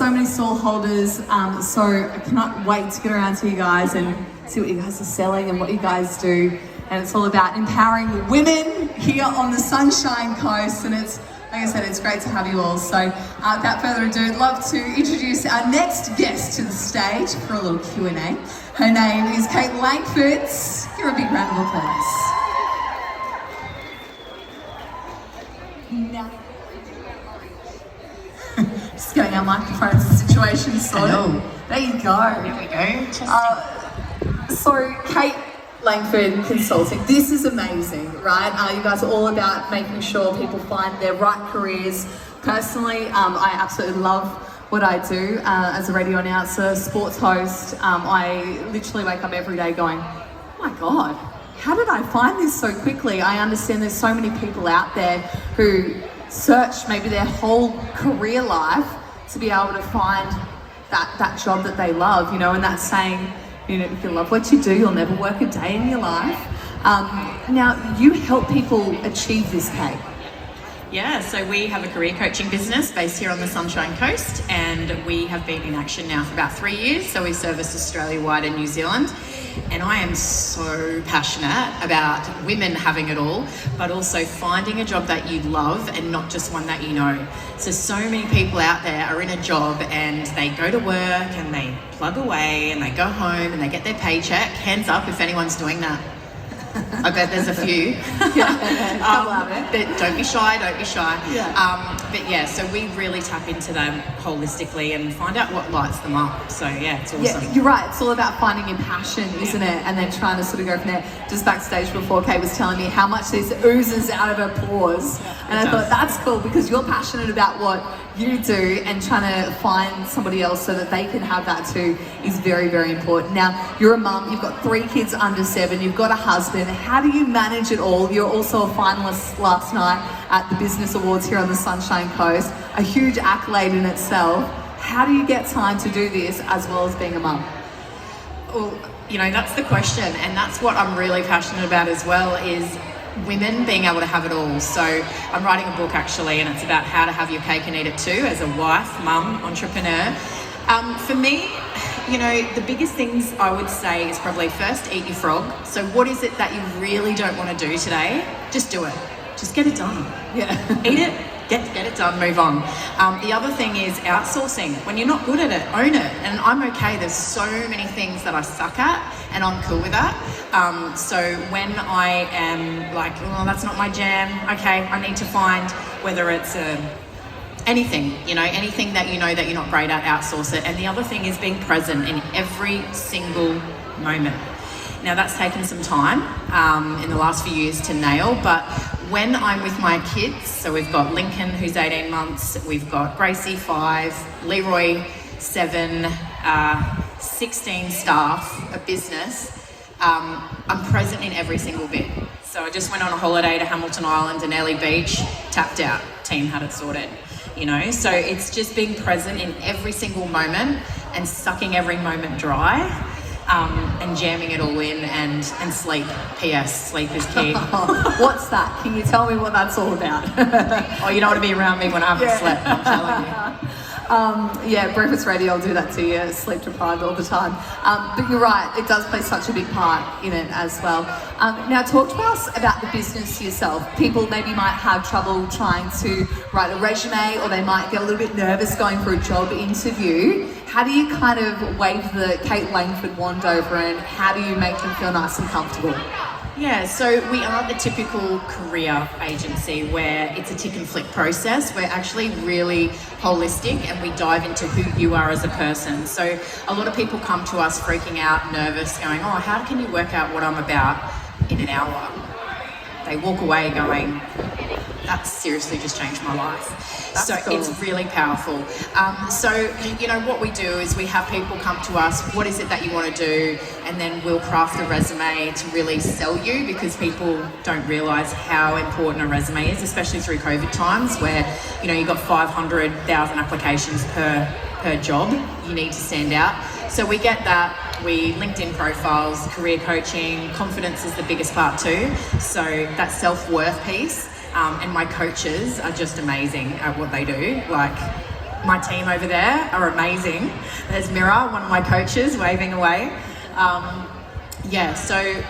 so many stall holders, so I cannot wait to get around to you guys and see what you guys are selling and what you guys do. And it's all about empowering women here on the Sunshine Coast, and it's, like I said, it's great to have you all. So without further ado, I'd love to introduce our next guest to the stage for a little Q&A. Her name is Kate Langford. Give her a big round of applause. Now, just getting our microphones situation sorted. There you go. There we go. So, Kate Langford Consulting, this is amazing, right? You guys are all about making sure people find their right careers. Personally, I absolutely love what I do as a radio announcer, sports host. I literally wake up every day going, oh my God, how did I find this so quickly? I understand there's so many people out there who search maybe their whole career life to be able to find that job that they love, you know, and that's saying, you know, if you love what you do, you'll never work a day in your life. Now, you help people achieve this, Kate. Yeah, so we have a career coaching business based here on the Sunshine Coast, and we have been in action now for about 3 years. So we service Australia-wide and New Zealand. And I am so passionate about women having it all, but also finding a job that you love and not just one that you know. So many people out there are in a job and they go to work and they plug away and they go home and they get their paycheck. Hands up if anyone's doing that. I bet there's a few. But don't be shy, don't be shy. Yeah. But yeah, so we really tap into them holistically and find out what lights them up. So yeah, it's awesome. Yeah, you're right. It's all about finding your passion, isn't it? And then trying to sort of go from there. Just backstage before, Kate was telling me how much this oozes out of her pores. And I thought, that's cool because you're passionate about what you do, and trying to find somebody else so that they can have that too is very, very important. Now, you're a mum, you've got 3 kids under 7, you've got a husband. How do you manage it all? You're also a finalist last night at the Business Awards here on the Sunshine Coast, a huge accolade in itself. How do you get time to do this as well as being a mum? Well, you know, that's the question, and that's what I'm really passionate about as well, is women being able to have it all. So I'm writing a book actually, and it's about how to have your cake and eat it too as a wife, mum, entrepreneur. For me, you know, the biggest things I would say is probably first, eat your frog. So what is it that you really don't want to do today? Just do it. Just get it done. Yeah. Eat it, get it done, move on. The other thing is outsourcing. When you're not good at it, own it. And I'm okay, there's so many things that I suck at, and I'm cool with that. So when I am like, oh, that's not my jam, okay, I need to find, whether it's anything, you know, anything that you know that you're not great at, outsource it. And the other thing is being present in every single moment. Now that's taken some time in the last few years to nail, but when I'm with my kids, so we've got Lincoln, who's 18 months, we've got Gracie, 5, Leroy, 7, 16 staff, a business, I'm present in every single bit. So I just went on a holiday to Hamilton Island and Denali Beach, tapped out, team had it sorted. You know, so it's just being present in every single moment and sucking every moment dry, and jamming it all in, and sleep. P.S. Sleep is key. What's that? Can you tell me what that's all about? Oh, you don't want to be around me when I haven't slept, I'm telling you. Yeah, breakfast radio will do that to you, sleep deprived all the time. But you're right, it does play such a big part in it as well. Now talk to us about the business yourself. People maybe might have trouble trying to write a resume, or they might get a little bit nervous going for a job interview. How do you kind of wave the Kate Langford wand over, and how do you make them feel nice and comfortable? Yeah, so we aren't the typical career agency where it's a tick and flick process. We're actually really holistic, and we dive into who you are as a person. So a lot of people come to us freaking out, nervous, going, oh, how can you work out what I'm about in an hour? They walk away going, that seriously just changed my life. That's so cool. It's really powerful. So, you know, what we do is we have people come to us, what is it that you want to do? And then we'll craft a resume to really sell you, because people don't realise how important a resume is, especially through COVID times where, you know, you've got 500,000 applications per job. You need to stand out. So we get that. We LinkedIn profiles, career coaching, confidence is the biggest part too. So that self-worth piece. And my coaches are just amazing at what they do. Like, my team over there are amazing. There's Mira, one of my coaches, waving away. So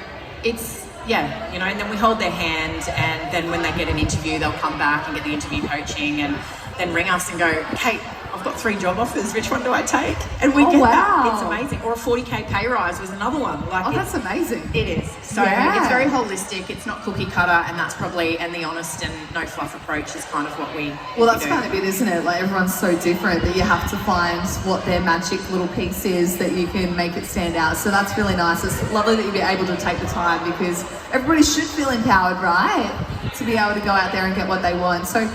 it's, and then we hold their hand, and then when they get an interview, they'll come back and get the interview coaching and then ring us and go, Kate, I've got 3 job offers, which one do I take? And we get that. It's amazing. Or a 40K pay rise was another one. That's amazing. It is. So it's very holistic, it's not cookie cutter, and that's probably, and the honest and no fluff approach is kind of what we that's do. kind of it, isn't it? Like, everyone's so different that you have to find what their magic little piece is that you can make it stand out. So that's really nice. It's lovely that you'd be able to take the time, because everybody should feel empowered, right? To be able to go out there and get what they want. So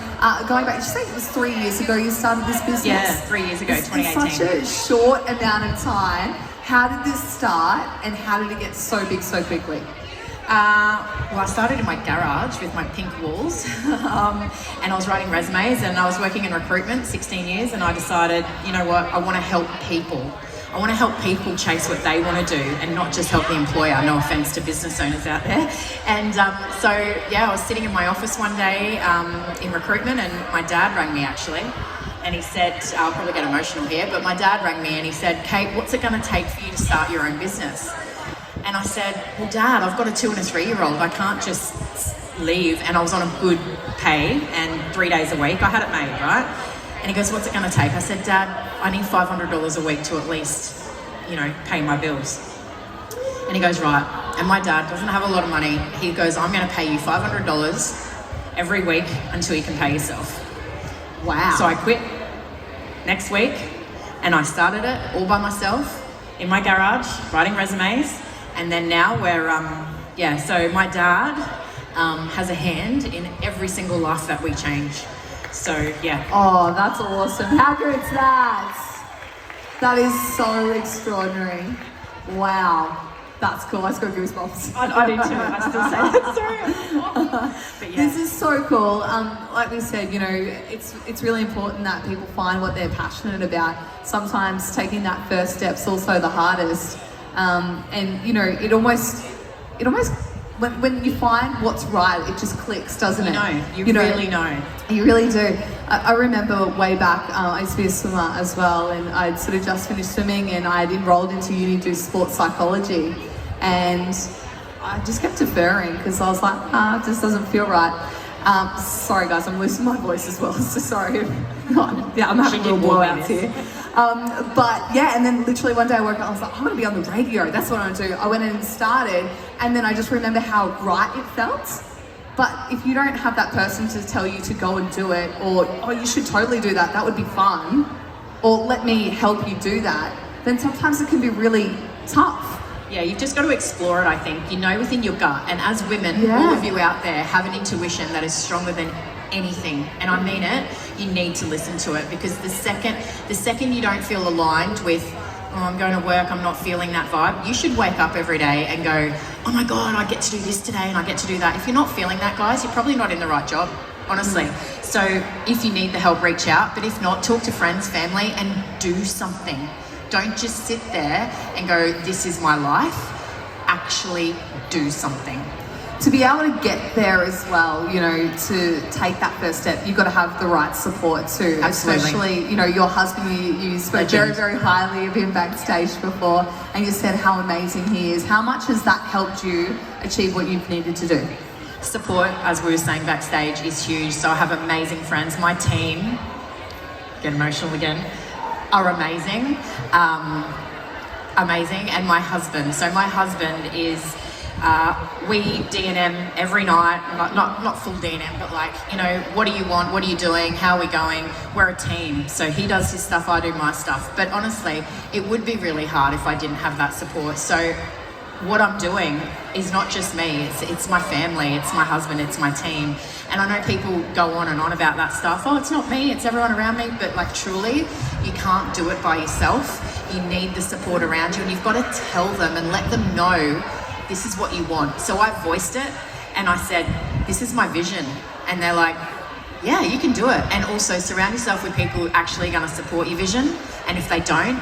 going back, did you say it was 3 years ago you started this business? Yeah, 3 years ago, 2018. In such a short amount of time. How did this start, and how did it get so big so quickly? I started in my garage with my pink walls and I was writing resumes, and I was working in recruitment 16 years, and I decided, you know what, I want to help people. I want to help people chase what they want to do and not just help the employer. No offense to business owners out there. And I was sitting in my office one day in recruitment, and my dad rang me actually. And he said, I'll probably get emotional here, but my dad rang me and he said, Kate, what's it going to take for you to start your own business? And I said, well, Dad, I've got a 2 and a 3-year-old. I can't just leave. And I was on a good pay, and 3 days a week I had it made, right? And he goes, what's it going to take? I said, Dad, I need $500 a week to at least, pay my bills. And he goes, right. And my dad doesn't have a lot of money. He goes, I'm going to pay you $500 every week until you can pay yourself. Wow. So I quit next week, and I started it all by myself in my garage, writing resumes. And then now so my dad has a hand in every single life that we change. So, yeah. Oh, that's awesome. How good's that? That is so extraordinary. Wow. That's cool. I just got goosebumps. I do too. I still say that. Sorry. But yeah. This is so cool. Like we said, it's really important that people find what they're passionate about. Sometimes taking that first step's also the hardest. It almost when you find what's right, it just clicks, doesn't it? You really know. You really do. I remember way back, I used to be a swimmer as well, and I'd sort of just finished swimming, and I'd enrolled into uni to do sports psychology, and I just kept deferring because I was like, it just doesn't feel right. Sorry guys, I'm losing my voice as well, so sorry. I'm having little blowouts here. And then literally one day I woke up, I was like, I'm going to be on the radio, that's what I'm going to do. I went in and started, and then I just remember how right it felt. But if you don't have that person to tell you to go and do it, or, oh, you should totally do that, that would be fun, or let me help you do that, then sometimes it can be really tough. Yeah, you've just got to explore it, I think. Within your gut. And as women, all of you out there have an intuition that is stronger than anything. And I mean it. You need to listen to it, because the second you don't feel aligned with, I'm going to work, I'm not feeling that vibe, you should wake up every day and go, oh my God, I get to do this today and I get to do that. If you're not feeling that, guys, you're probably not in the right job, honestly. So if you need the help, reach out. But if not, talk to friends, family, and do something. Don't just sit there and go, this is my life. Actually do something. To be able to get there as well, to take that first step, you've got to have the right support too. Absolutely. Especially, your husband, you spoke very, very highly of him backstage before, and you said how amazing he is. How much has that helped you achieve what you've needed to do? Support, as we were saying backstage, is huge. So I have amazing friends. My team, get emotional again, are amazing. And my husband. So my husband is, we D&M every night, not full D&M, but what do you want? What are you doing? How are we going? We're a team. So he does his stuff, I do my stuff. But honestly, it would be really hard if I didn't have that support. So what I'm doing is not just me, it's my family, it's my husband, it's my team. And I know people go on and on about that stuff. Oh, it's not me, it's everyone around me. But truly, you can't do it by yourself. You need the support around you, and you've got to tell them and let them know this is what you want. So I voiced it and I said, this is my vision. And they're like, yeah, you can do it. And also surround yourself with people who are actually going to support your vision. And if they don't,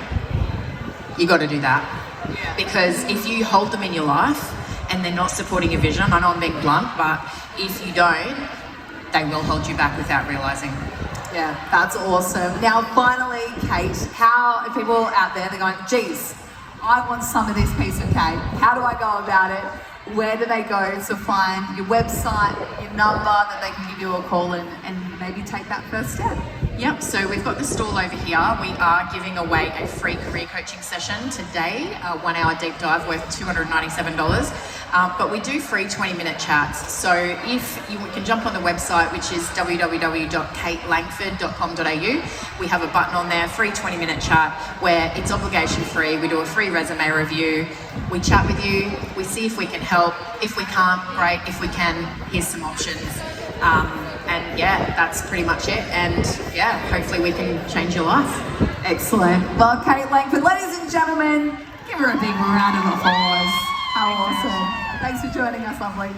you got to do that. Yeah. Because if you hold them in your life and they're not supporting your vision, I know I'm being blunt, but if you don't, they will hold you back without realizing. Yeah, that's awesome. Now, finally, Kate, how are people out there, they're going, geez, I want some of this piece of cake. How do I go about it? Where do they go to find your website, your number, that they can give you a call and maybe take that first step? Yep, so we've got the stall over here. We are giving away a free career coaching session today, a 1 hour deep dive worth $297. But we do free 20-minute chats. So if you can jump on the website, which is www.katelangford.com.au, we have a button on there, free 20-minute chat, where it's obligation free. We do a free resume review. We chat with you. We see if we can help. If we can't, great. If we can, here's some options. And yeah, that's pretty much it. And yeah, hopefully we can change your life. Excellent. Well, Kate Langford, ladies and gentlemen, give her a big round of applause. How awesome. Thanks for joining us, lovely.